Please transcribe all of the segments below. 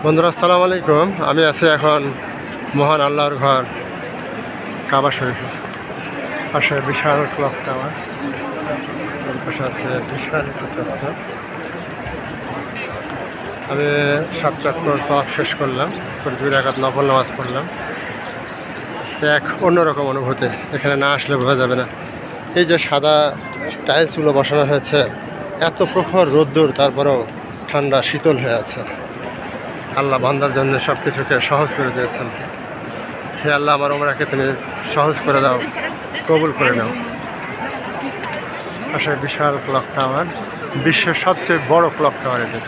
বন্ধুরা আসসালামু আলাইকুম। আমি আছি এখন মহান আল্লাহর ঘর কাবা শরীফে। পাশে বিশাল ক্লক টাওয়ার, পাশে আছে বিশাল একটা চত্বর। আমি 7 চক্কর তওয়াফ শেষ করলাম, 2 রাকাত নফল নামাজ পড়লাম। এক অন্যরকম অনুভূতি, এখানে না আসলে বোঝা যাবে না। এই যে সাদা টাইলসগুলো বসানো হয়েছে, এত প্রখর রোদ্দুর, তারপরেও ঠান্ডা শীতল হয়ে আছে। আল্লাহ বান্দার জন্য সব কিছুকে সহজ করে দিয়েছেন। হে আল্লাহ, আমার উমরাকে তুমি সহজ করে দাও, কবুল করে নাও। পাশে বিশাল ক্লক টাওয়ার, বিশ্বের সবচেয়ে বড় ক্লক টাওয়ার এটি।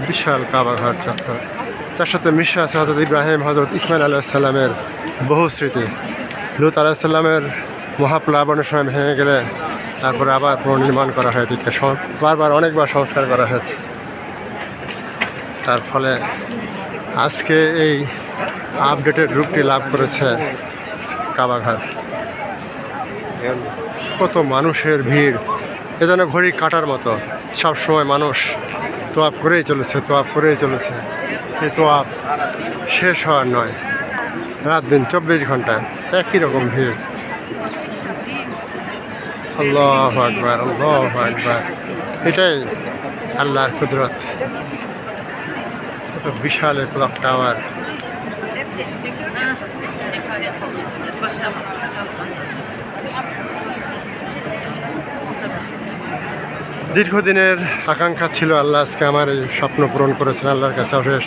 বিশাল কাবা ঘর চত্বর, তার সাথে মিশে আছে হজরত ইব্রাহিম, হজরত ইসমাইল আলাইসাল্লামের বহু স্মৃতি। লুত আলাইসাল্লামের মহাপ্লাবনের সময় ভেঙে গেলে তারপরে আবার পুনর্নির্মাণ করা হয়। এটিকে বারবার অনেকবার সংস্কার করা হয়েছে। তার ফলে আজকে এই আপডেটেড রূপটি লাভ করেছে কাবাঘর। কত মানুষের ভিড়, এ যেন ঘড়ি কাটার মতো। সব সময় মানুষ তোয়াব করেই চলেছে, তোয়াব করেই চলেছে। এই তোয়াব শেষ হওয়ার নয়, রাত দিন 24 ঘন্টা একই রকম ভিড়। আল্লাহু আকবার, আল্লাহু আকবার। এটাই আল্লাহর কুদরত। কত বিশাল এক ক্লক টাওয়ার। দীর্ঘদিনের আকাঙ্ক্ষা ছিল, আল্লাহ আজকে আমার এই স্বপ্ন পূরণ করেছেন। আল্লাহর কাছে অশেষ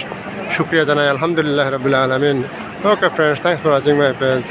শুকরিয়া জানাই, আলহামদুলিল্লাহ রাব্বিল আলামিন। Okay friends, thanks for watching my page.